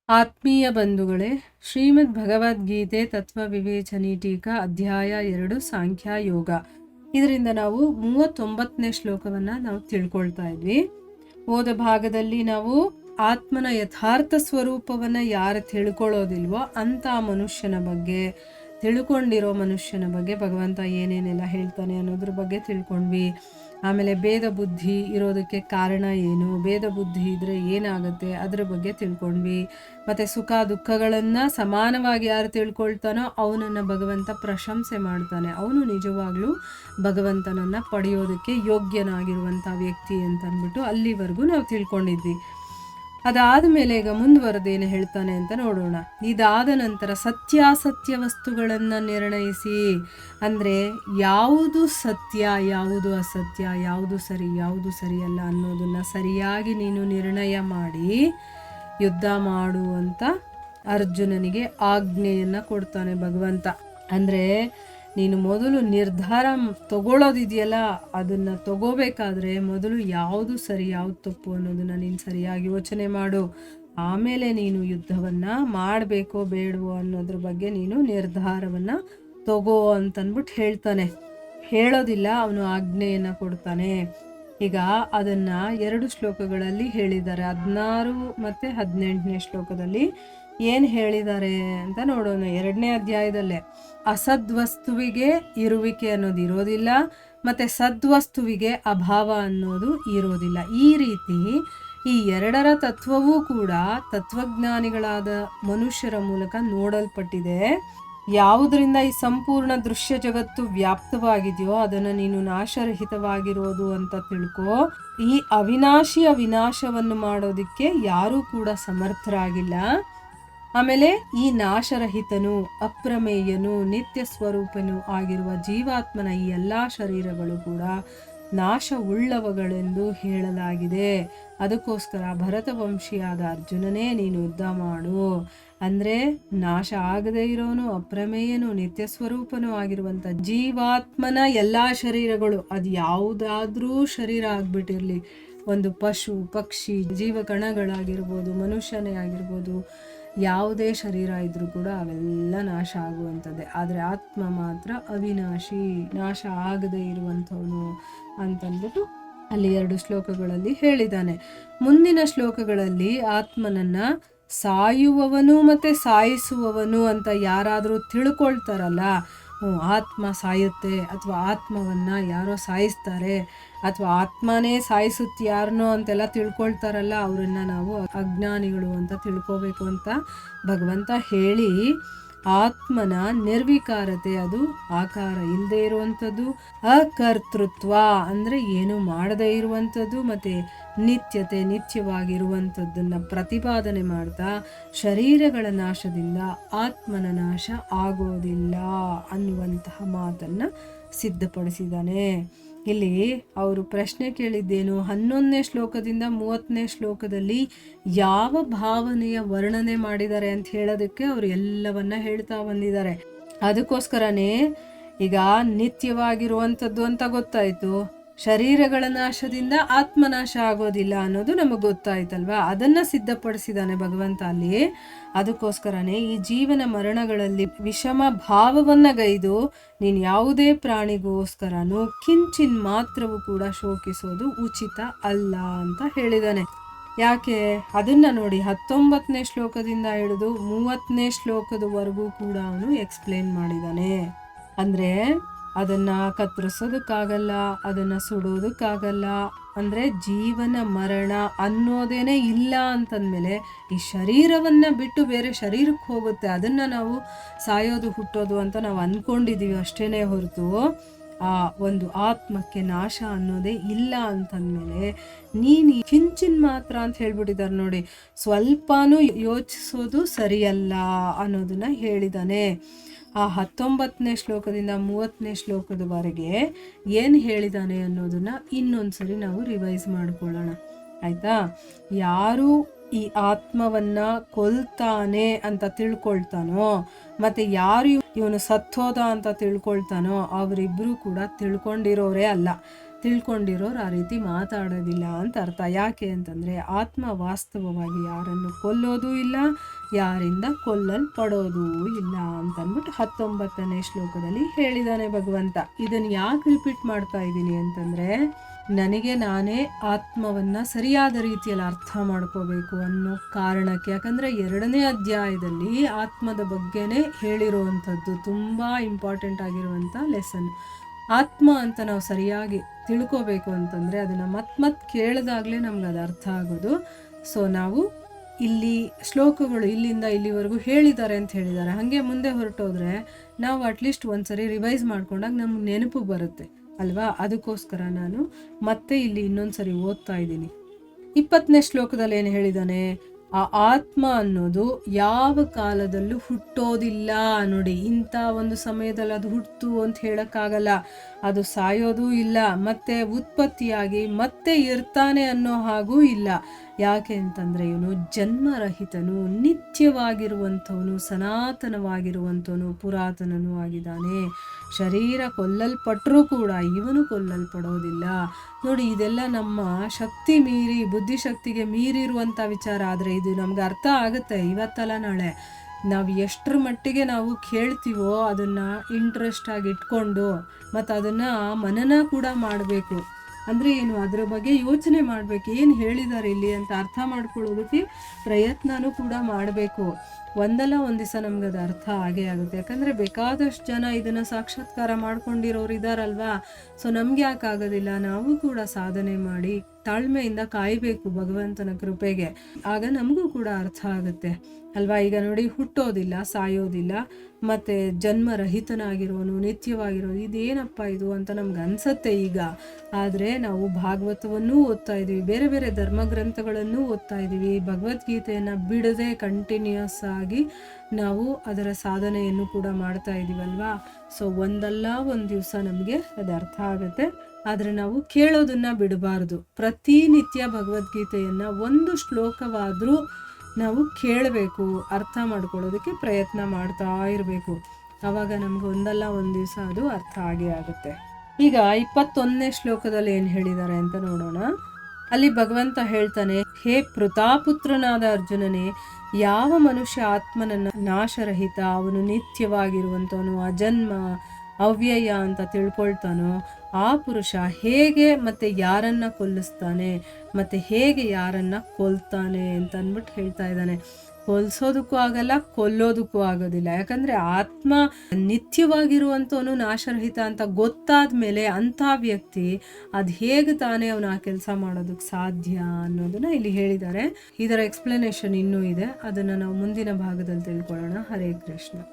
ಆತ್ಮೀಯ ಬಂಧುಗಳೇ, ಶ್ರೀಮದ್ ಭಗವದ್ಗೀತೆ ತತ್ವ ವಿವೇಚನಿ ಟೀಕಾ ಅಧ್ಯಾಯ 2 ಸಾಂಖ್ಯ ಯೋಗ. ಇದರಿಂದ ನಾವು 39ನೇ ಶ್ಲೋಕವನ್ನ ನಾವು ತಿಳ್ಕೊಳ್ತಾ ಇದ್ವಿ. ಹೋದ ಭಾಗದಲ್ಲಿ ನಾವು ಆತ್ಮನ ಯಥಾರ್ಥ ಸ್ವರೂಪವನ್ನ ಯಾರು ತಿಳ್ಕೊಳ್ಳೋದಿಲ್ವೋ ಅಂತ ಮನುಷ್ಯನ ಬಗ್ಗೆ, ತಿಳ್ಕೊಂಡಿರೋ ಮನುಷ್ಯನ ಬಗ್ಗೆ ಭಗವಂತ ಏನೇನೆಲ್ಲ ಹೇಳ್ತಾನೆ ಅನ್ನೋದ್ರ ಬಗ್ಗೆ ತಿಳ್ಕೊಂಡ್ವಿ. ಆಮೇಲೆ ಭೇದ ಬುದ್ಧಿ ಇರೋದಕ್ಕೆ ಕಾರಣ ಏನು, ಭೇದ ಬುದ್ಧಿ ಇದ್ರೆ ಏನಾಗುತ್ತೆ ಅದ್ರ ಬಗ್ಗೆ ತಿಳ್ಕೊಂಡ್ವಿ. ಮತ್ತು ಸುಖ ದುಃಖಗಳನ್ನು ಸಮಾನವಾಗಿ ಯಾರು ತಿಳ್ಕೊಳ್ತಾನೋ ಅವನನ್ನು ಭಗವಂತ ಪ್ರಶಂಸೆ ಮಾಡ್ತಾನೆ. ಅವನು ನಿಜವಾಗ್ಲೂ ಭಗವಂತನನ್ನು ಪಡೆಯೋದಕ್ಕೆ ಯೋಗ್ಯನಾಗಿರುವಂಥ ವ್ಯಕ್ತಿ ಅಂತ ಅಂದ್ಬಿಟ್ಟು ಅಲ್ಲಿವರೆಗೂ ನಾವು ತಿಳ್ಕೊಂಡಿದ್ವಿ. ಅದಾದ ಮೇಲೆ ಈಗ ಮುಂದುವರೆದೇನು ಹೇಳ್ತಾನೆ ಅಂತ ನೋಡೋಣ. ಇದಾದ ನಂತರ ಸತ್ಯಾಸತ್ಯ ವಸ್ತುಗಳನ್ನು ನಿರ್ಣಯಿಸಿ, ಅಂದರೆ ಯಾವುದು ಸತ್ಯ, ಯಾವುದು ಅಸತ್ಯ, ಯಾವುದು ಸರಿ, ಯಾವುದು ಸರಿಯಲ್ಲ ಅನ್ನೋದನ್ನು ಸರಿಯಾಗಿ ನೀನು ನಿರ್ಣಯ ಮಾಡಿ ಯುದ್ಧ ಮಾಡುವಂತ ಅರ್ಜುನನಿಗೆ ಆಜ್ಞೆಯನ್ನು ಕೊಡ್ತಾನೆ ಭಗವಂತ. ಅಂದರೆ ನೀನು ಮೊದಲು ನಿರ್ಧಾರ ತಗೊಳ್ಳೋದಿದೆಯಲ್ಲ, ಅದನ್ನು ತಗೋಬೇಕಾದ್ರೆ ಮೊದಲು ಯಾವುದು ಸರಿ ಯಾವುದು ತಪ್ಪು ಅನ್ನೋದನ್ನು ನೀನು ಸರಿಯಾಗಿ ಯೋಚನೆ ಮಾಡು. ಆಮೇಲೆ ನೀನು ಯುದ್ಧವನ್ನು ಮಾಡಬೇಕೋ ಬೇಡವೋ ಅನ್ನೋದ್ರ ಬಗ್ಗೆ ನೀನು ನಿರ್ಧಾರವನ್ನು ತಗೋ ಅಂತನ್ಬಿಟ್ಟು ಹೇಳ್ತಾನೆ. ಹೇಳೋದಿಲ್ಲ, ಅವನು ಆಜ್ಞೆಯನ್ನು ಕೊಡ್ತಾನೆ. ಈಗ ಅದನ್ನು 2 ಶ್ಲೋಕಗಳಲ್ಲಿ ಹೇಳಿದ್ದಾರೆ. 16 ಮತ್ತು 18ನೇ ಶ್ಲೋಕದಲ್ಲಿ ಏನು ಹೇಳಿದ್ದಾರೆ ಅಂತ ನೋಡೋಣ. 2ನೇ ಅಧ್ಯಾಯದಲ್ಲೇ ಅಸದ್ವಸ್ತುವಿಗೆ ಇರುವಿಕೆ ಅನ್ನೋದು ಇರೋದಿಲ್ಲ, ಮತ್ತು ಸದ್ವಸ್ತುವಿಗೆ ಅಭಾವ ಅನ್ನೋದು ಇರೋದಿಲ್ಲ. ಈ ರೀತಿ ಈ 2ರ ತತ್ವವೂ ಕೂಡ ತತ್ವಜ್ಞಾನಿಗಳಾದ ಮನುಷ್ಯರ ಮೂಲಕ ನೋಡಲ್ಪಟ್ಟಿದೆ. ಯಾವುದರಿಂದ ಈ ಸಂಪೂರ್ಣ ದೃಶ್ಯ ಜಗತ್ತು ವ್ಯಾಪ್ತವಾಗಿದೆಯೋ ಅದನ್ನು ನೀನು ನಾಶರಹಿತವಾಗಿರೋದು ಅಂತ ತಿಳ್ಕೊ. ಈ ಅವಿನಾಶಿಯ ವಿನಾಶವನ್ನು ಮಾಡೋದಕ್ಕೆ ಯಾರೂ ಕೂಡ ಸಮರ್ಥರಾಗಿಲ್ಲ. ಆಮೇಲೆ ಈ ನಾಶರಹಿತನು, ಅಪ್ರಮೇಯನು, ನಿತ್ಯ ಸ್ವರೂಪನು ಆಗಿರುವ ಜೀವಾತ್ಮನ ಈ ಎಲ್ಲ ಶರೀರಗಳು ಕೂಡ ನಾಶವುಳ್ಳವುಗಳೆಂದು ಹೇಳಲಾಗಿದೆ. ಅದಕ್ಕೋಸ್ಕರ ಭರತವಂಶಿಯಾದ ಅರ್ಜುನನೇ ನೀನು ಯುದ್ಧ ಮಾಡು. ಅಂದರೆ ನಾಶ ಆಗದೇ ಇರೋನು, ಅಪ್ರಮೇಯನು, ನಿತ್ಯ ಸ್ವರೂಪನೂ ಆಗಿರುವಂಥ ಜೀವಾತ್ಮನ ಎಲ್ಲ ಶರೀರಗಳು, ಅದು ಯಾವುದಾದ್ರೂ ಶರೀರ ಆಗ್ಬಿಟ್ಟಿರಲಿ, ಒಂದು ಪಶು ಪಕ್ಷಿ ಜೀವಕಣಗಳಾಗಿರ್ಬೋದು, ಮನುಷ್ಯನೇ ಆಗಿರ್ಬೋದು, ಯಾವುದೇ ಶರೀರ ಇದ್ರೂ ಕೂಡ ಅವೆಲ್ಲ ನಾಶ ಆಗುವಂಥದ್ದೇ. ಆದರೆ ಆತ್ಮ ಮಾತ್ರ ಅವಿನಾಶಿ, ನಾಶ ಆಗದೇ ಇರುವಂಥವನು ಅಂತಂದ್ಬಿಟ್ಟು ಅಲ್ಲಿ 2 ಶ್ಲೋಕಗಳಲ್ಲಿ ಹೇಳಿದ್ದಾನೆ. ಮುಂದಿನ ಶ್ಲೋಕಗಳಲ್ಲಿ ಆತ್ಮನನ್ನ ಸಾಯುವವನು ಮತ್ತು ಸಾಯಿಸುವವನು ಅಂತ ಯಾರಾದರೂ ತಿಳ್ಕೊಳ್ತಾರಲ್ಲ, ಆತ್ಮ ಸಾಯುತ್ತೆ ಅಥವಾ ಆತ್ಮವನ್ನು ಯಾರೋ ಸಾಯಿಸ್ತಾರೆ ಅಥವಾ ಆತ್ಮನೇ ಸಾಯಿಸುತ್ತೆ ಯಾರನ್ನೋ ಅಂತೆಲ್ಲ ತಿಳ್ಕೊಳ್ತಾರಲ್ಲ, ಅವರನ್ನು ನಾವು ಅಜ್ಞಾನಿಗಳು ಅಂತ ತಿಳ್ಕೋಬೇಕು ಅಂತ ಭಗವಂತ ಹೇಳಿ, ಆತ್ಮನ ನಿರ್ವಿಕಾರತೆ, ಅದು ಆಕಾರ ಇಲ್ಲದೆ ಇರುವಂಥದ್ದು, ಅಕರ್ತೃತ್ವ ಅಂದರೆ ಏನು ಮಾಡದೇ ಇರುವಂಥದ್ದು, ಮತ್ತು ನಿತ್ಯತೆ, ನಿತ್ಯವಾಗಿರುವಂಥದ್ದನ್ನು ಪ್ರತಿಪಾದನೆ ಮಾಡ್ತಾ ಶರೀರಗಳ ನಾಶದಿಂದ ಆತ್ಮನ ನಾಶ ಆಗೋದಿಲ್ಲ ಅನ್ನುವಂತಹ ಮಾತನ್ನು ಸಿದ್ಧಪಡಿಸಿದ್ದಾನೆ. ಇಲ್ಲಿ ಅವರು ಪ್ರಶ್ನೆ ಕೇಳಿದ್ದೇನು, 11ನೇ ಶ್ಲೋಕದಿಂದ 30ನೇ ಶ್ಲೋಕದಲ್ಲಿ ಯಾವ ಭಾವನೆಯ ವರ್ಣನೆ ಮಾಡಿದ್ದಾರೆ ಅಂತ ಹೇಳೋದಕ್ಕೆ ಅವರು ಎಲ್ಲವನ್ನ ಹೇಳ್ತಾ ಬಂದಿದ್ದಾರೆ. ಅದಕ್ಕೋಸ್ಕರನೇ ಈಗ ನಿತ್ಯವಾಗಿರುವಂಥದ್ದು ಅಂತ ಗೊತ್ತಾಯಿತು, ಶರೀರಗಳ ನಾಶದಿಂದ ಆತ್ಮನಾಶ ಆಗೋದಿಲ್ಲ ಅನ್ನೋದು ನಮಗೆ ಗೊತ್ತಾಯ್ತಲ್ವಾ, ಅದನ್ನು ಸಿದ್ಧಪಡಿಸಿದ್ದಾನೆ ಭಗವಂತ ಅಲ್ಲಿ. ಅದಕ್ಕೋಸ್ಕರನೇ ಈ ಜೀವನ ಮರಣಗಳಲ್ಲಿ ವಿಷಮ ಭಾವವನ್ನು ಗೈದು ನೀನು ಯಾವುದೇ ಪ್ರಾಣಿಗೋಸ್ಕರನೂ ಕಿಂಚಿನ್ ಮಾತ್ರವೂ ಕೂಡ ಶೋಕಿಸೋದು ಉಚಿತ ಅಲ್ಲ ಅಂತ ಹೇಳಿದ್ದಾನೆ. ಯಾಕೆ ಅದನ್ನು ನೋಡಿ, 19ನೇ ಶ್ಲೋಕದಿಂದ ಹಿಡಿದು 30ನೇ ಶ್ಲೋಕದವರೆಗೂ ಕೂಡ ಅವನು ಎಕ್ಸ್ಪ್ಲೇನ್ ಮಾಡಿದ್ದಾನೆ. ಅಂದರೆ ಅದನ್ನು ಕತ್ತರಿಸೋದಕ್ಕಾಗಲ್ಲ, ಅದನ್ನು ಸುಡೋದಕ್ಕಾಗಲ್ಲ, ಅಂದರೆ ಜೀವನ ಮರಣ ಅನ್ನೋದೇನೆ ಇಲ್ಲ ಅಂತಂದಮೇಲೆ ಈ ಶರೀರವನ್ನು ಬಿಟ್ಟು ಬೇರೆ ಶರೀರಕ್ಕೆ ಹೋಗುತ್ತೆ, ಅದನ್ನು ನಾವು ಸಾಯೋದು ಹುಟ್ಟೋದು ಅಂತ ನಾವು ಅಂದ್ಕೊಂಡಿದ್ದೀವಿ ಅಷ್ಟೇ ಹೊರತು ಆ ಒಂದು ಆತ್ಮಕ್ಕೆ ನಾಶ ಅನ್ನೋದೇ ಇಲ್ಲ ಅಂತಂದಮೇಲೆ ನೀನು ಕಿಂಚಿನ್ ಮಾತ್ರ ಅಂತ ಹೇಳ್ಬಿಟ್ಟಿದ್ದಾರೆ ನೋಡಿ, ಸ್ವಲ್ಪನೂ ಯೋಚಿಸೋದು ಸರಿಯಲ್ಲ ಅನ್ನೋದನ್ನ ಹೇಳಿದ್ದಾನೆ. ಆ 19ನೇ ಶ್ಲೋಕದಿಂದ 30ನೇ ಶ್ಲೋಕದವರೆಗೆ ಏನು ಹೇಳಿದ್ದಾನೆ ಅನ್ನೋದನ್ನು ಇನ್ನೊಂದ್ಸರಿ ನಾವು ರಿವೈಸ್ ಮಾಡ್ಕೊಳ್ಳೋಣ, ಆಯಿತಾ. ಯಾರು ಈ ಆತ್ಮವನ್ನು ಕೊಲ್ತಾನೆ ಅಂತ ತಿಳ್ಕೊಳ್ತಾನೋ ಮತ್ತು ಯಾರು ಇವನು ಸತ್ತೋದ ಅಂತ ತಿಳ್ಕೊಳ್ತಾನೋ ಅವರಿಬ್ಬರೂ ಕೂಡ ತಿಳ್ಕೊಂಡಿರೋರೇ ಅಲ್ಲ. ತಿಳ್ಕೊಂಡಿರೋರು ಆ ರೀತಿ ಮಾತಾಡೋದಿಲ್ಲ ಅಂತ ಅರ್ಥ. ಯಾಕೆ ಅಂತಂದರೆ ಆತ್ಮ ವಾಸ್ತವವಾಗಿ ಯಾರನ್ನು ಕೊಲ್ಲೋದೂ ಇಲ್ಲ, ಯಾರಿಂದ ಕೊಲ್ಲಲ್ಪಡೋದೂ ಇಲ್ಲ ಅಂತಂದ್ಬಿಟ್ಟು 19ನೇ ಶ್ಲೋಕದಲ್ಲಿ ಹೇಳಿದ್ದಾನೆ ಭಗವಂತ. ಇದನ್ನು ಯಾಕೆ ರಿಪೀಟ್ ಮಾಡ್ತಾ ಇದ್ದೀನಿ ಅಂತಂದರೆ ನನಗೆ ನಾನೇ ಆತ್ಮವನ್ನು ಸರಿಯಾದ ರೀತಿಯಲ್ಲಿ ಅರ್ಥ ಮಾಡ್ಕೋಬೇಕು ಅನ್ನೋ ಕಾರಣಕ್ಕೆ. ಯಾಕಂದರೆ 2ನೇ ಅಧ್ಯಾಯದಲ್ಲಿ ಆತ್ಮದ ಬಗ್ಗೆನೇ ಹೇಳಿರುವಂಥದ್ದು ತುಂಬ ಇಂಪಾರ್ಟೆಂಟ್ ಆಗಿರುವಂಥ ಲೆಸನ್. ಆತ್ಮ ಅಂತ ನಾವು ಸರಿಯಾಗಿ ತಿಳ್ಕೋಬೇಕು ಅಂತಂದರೆ ಅದನ್ನು ಮತ್ತೆ ಕೇಳಿದಾಗಲೇ ನಮ್ಗೆ ಅದು ಅರ್ಥ ಆಗೋದು. ಸೊ ನಾವು ಇಲ್ಲಿ ಶ್ಲೋಕಗಳು ಇಲ್ಲಿಂದ ಇಲ್ಲಿವರೆಗೂ ಹೇಳಿದ್ದಾರೆ ಅಂತ ಹೇಳಿದ್ದಾರೆ, ಹಾಗೆ ಮುಂದೆ ಹೊರಟೋದ್ರೆ ನಾವು ಅಟ್ಲೀಸ್ಟ್ ಒಂದ್ಸರಿ ರಿವೈಸ್ ಮಾಡ್ಕೊಂಡಾಗ ನಮ್ಗೆ ನೆನಪು ಬರುತ್ತೆ ಅಲ್ವಾ. ಅದಕ್ಕೋಸ್ಕರ ನಾನು ಮತ್ತೆ ಇಲ್ಲಿ ಇನ್ನೊಂದು ಸರಿ ಓದ್ತಾ ಇದ್ದೀನಿ. 20ನೇ ಶ್ಲೋಕದಲ್ಲಿ ಏನು ಹೇಳಿದ್ದಾನೆ, ಆ ಆತ್ಮ ಅನ್ನೋದು ಯಾವ ಕಾಲದಲ್ಲೂ ಹುಟ್ಟೋದಿಲ್ಲ. ನೋಡಿ, ಇಂಥ ಒಂದು ಸಮಯದಲ್ಲಿ ಅದು ಹುಟ್ಟು ಅಂತ ಹೇಳೋಕ್ಕಾಗಲ್ಲ, ಅದು ಸಾಯೋದೂ ಇಲ್ಲ, ಮತ್ತೆ ಉತ್ಪತ್ತಿಯಾಗಿ ಮತ್ತೆ ಇರ್ತಾನೆ ಅನ್ನೋ ಹಾಗೂ ಇಲ್ಲ. ಯಾಕೆ ಅಂತಂದರೆ ಇವನು ಜನ್ಮರಹಿತನು, ನಿತ್ಯವಾಗಿರುವಂಥವನು, ಸನಾತನವಾಗಿರುವಂಥವನು, ಪುರಾತನನೂ ಆಗಿದ್ದಾನೆ. ಶರೀರ ಕೊಲ್ಲಲ್ಪಟ್ಟರೂ ಕೂಡ ಇವನು ಕೊಲ್ಲಲ್ಪಡೋದಿಲ್ಲ. ನೋಡಿ, ಇದೆಲ್ಲ ನಮ್ಮ ಶಕ್ತಿ ಮೀರಿ, ಬುದ್ಧಿಶಕ್ತಿಗೆ ಮೀರಿರುವಂಥ ವಿಚಾರ. ಆದರೆ ಇದು ನಮ್ಗೆ ಅರ್ಥ ಆಗುತ್ತೆ ಇವತ್ತಲ್ಲ ನಾಳೆ. ನಾವು ಎಷ್ಟರ ಮಟ್ಟಿಗೆ ನಾವು ಕೇಳ್ತೀವೋ ಅದನ್ನು ಇಂಟ್ರೆಸ್ಟ್ ಆಗಿ ಇಟ್ಕೊಂಡು ಮತ್ತು ಅದನ್ನು ಮನನ ಕೂಡ ಮಾಡಬೇಕು. ಅಂದರೆ ಏನು, ಅದರ ಬಗ್ಗೆ ಯೋಚನೆ ಮಾಡಬೇಕು, ಏನು ಹೇಳಿದ್ದಾರೆ ಇಲ್ಲಿ ಅಂತ ಅರ್ಥ ಮಾಡ್ಕೊಳ್ಳೋದಕ್ಕೆ ಪ್ರಯತ್ನನೂ ಕೂಡ ಮಾಡಬೇಕು. ಒಂದಲ್ಲ ಒಂದು ದಿವಸ ನಮ್ಗೆ ಅದು ಅರ್ಥ ಆಗೇ ಆಗುತ್ತೆ. ಯಾಕಂದರೆ ಬೇಕಾದಷ್ಟು ಜನ ಇದನ್ನು ಸಾಕ್ಷಾತ್ಕಾರ ಮಾಡ್ಕೊಂಡಿರೋರು ಇದ್ದಾರಲ್ವಾ. ಸೊ ನಮ್ಗೆ ಯಾಕೆ ಆಗೋದಿಲ್ಲ, ನಾವು ಕೂಡ ಸಾಧನೆ ಮಾಡಿ ತಾಳ್ಮೆಯಿಂದ ಕಾಯಬೇಕು ಭಗವಂತನ ಕೃಪೆಗೆ, ಆಗ ನಮಗೂ ಕೂಡ ಅರ್ಥ ಆಗುತ್ತೆ ಅಲ್ವಾ. ಈಗ ನೋಡಿ, ಹುಟ್ಟೋದಿಲ್ಲ, ಸಾಯೋದಿಲ್ಲ, ಮತ್ತು ಜನ್ಮರಹಿತನಾಗಿರೋನು, ನಿತ್ಯವಾಗಿರೋನು, ಇದೇನಪ್ಪ ಇದು ಅಂತ ನಮ್ಗೆ ಅನಿಸುತ್ತೆ ಈಗ. ಆದರೆ ನಾವು ಭಾಗವತವನ್ನೂ ಓದ್ತಾ ಇದ್ದೀವಿ, ಬೇರೆ ಬೇರೆ ಧರ್ಮಗ್ರಂಥಗಳನ್ನು ಓದ್ತಾ ಇದ್ದೀವಿ, ಭಗವದ್ಗೀತೆಯನ್ನು ಬಿಡದೆ ಕಂಟಿನ್ಯೂಸ್ ಆಗಿ ನಾವು ಅದರ ಸಾಧನೆಯನ್ನು ಕೂಡ ಮಾಡ್ತಾ ಇದ್ದೀವಲ್ವಾ. ಸೊ ಒಂದಲ್ಲ ಒಂದು ದಿವಸ ನಮಗೆ ಅದು ಅರ್ಥ ಆಗುತ್ತೆ. ಆದರೆ ನಾವು ಕೇಳೋದನ್ನು ಬಿಡಬಾರ್ದು. ಪ್ರತಿನಿತ್ಯ ಭಗವದ್ಗೀತೆಯನ್ನು ಒಂದು ಶ್ಲೋಕವಾದರೂ ನಾವು ಕೇಳಬೇಕು, ಅರ್ಥ ಮಾಡ್ಕೊಳ್ಳೋದಕ್ಕೆ ಪ್ರಯತ್ನ ಮಾಡ್ತಾ ಇರಬೇಕು. ಆವಾಗ ನಮ್ಗೆ ಒಂದಲ್ಲ ಒಂದು ದಿವಸ ಅದು ಅರ್ಥ ಆಗೇ ಆಗುತ್ತೆ. ಈಗ 21ನೇ ಶ್ಲೋಕದಲ್ಲಿ ಏನು ಹೇಳಿದ್ದಾರೆ ಅಂತ ನೋಡೋಣ. ಅಲ್ಲಿ ಭಗವಂತ ಹೇಳ್ತಾನೆ, ಹೇ ಪೃಥಾಪುತ್ರನಾದ ಅರ್ಜುನನೇ, ಯಾವ ಮನುಷ್ಯ ಆತ್ಮನನ್ನು ನಾಶರಹಿತ, ಅವನು ನಿತ್ಯವಾಗಿರುವಂಥವನು, ಅಜನ್ಮ ಅವ್ಯಯ ಅಂತ ತಿಳ್ಕೊಳ್ತಾನೋ ಆ ಪುರುಷ ಹೇಗೆ ಮತ್ತು ಯಾರನ್ನ ಕೊಲ್ಲಿಸ್ತಾನೆ ಮತ್ತು ಹೇಗೆ ಯಾರನ್ನ ಕೊಲ್ತಾನೆ ಅಂತ ಅಂದ್ಬಿಟ್ಟು ಹೇಳ್ತಾ ಇದ್ದಾನೆ. ಕೊಲ್ಸೋದಕ್ಕೂ ಆಗಲ್ಲ, ಕೊಲ್ಲೋದಕ್ಕೂ ಆಗೋದಿಲ್ಲ. ಯಾಕಂದರೆ ಆತ್ಮ ನಿತ್ಯವಾಗಿರುವಂಥವನು, ನಾಶರಹಿತ ಅಂತ ಗೊತ್ತಾದ ಮೇಲೆ ಅಂಥ ವ್ಯಕ್ತಿ ಅದು ಹೇಗೆ ತಾನೇ ಅವನು ಆ ಕೆಲಸ ಮಾಡೋದಕ್ಕೆ ಸಾಧ್ಯ ಅನ್ನೋದನ್ನು ಇಲ್ಲಿ ಹೇಳಿದ್ದಾರೆ. ಇದರ ಎಕ್ಸ್ಪ್ಲನೇಷನ್ ಇನ್ನೂ ಇದೆ, ಅದನ್ನು ನಾವು ಮುಂದಿನ ಭಾಗದಲ್ಲಿ ತಿಳ್ಕೊಳ್ಳೋಣ. ಹರೇ ಕೃಷ್ಣ.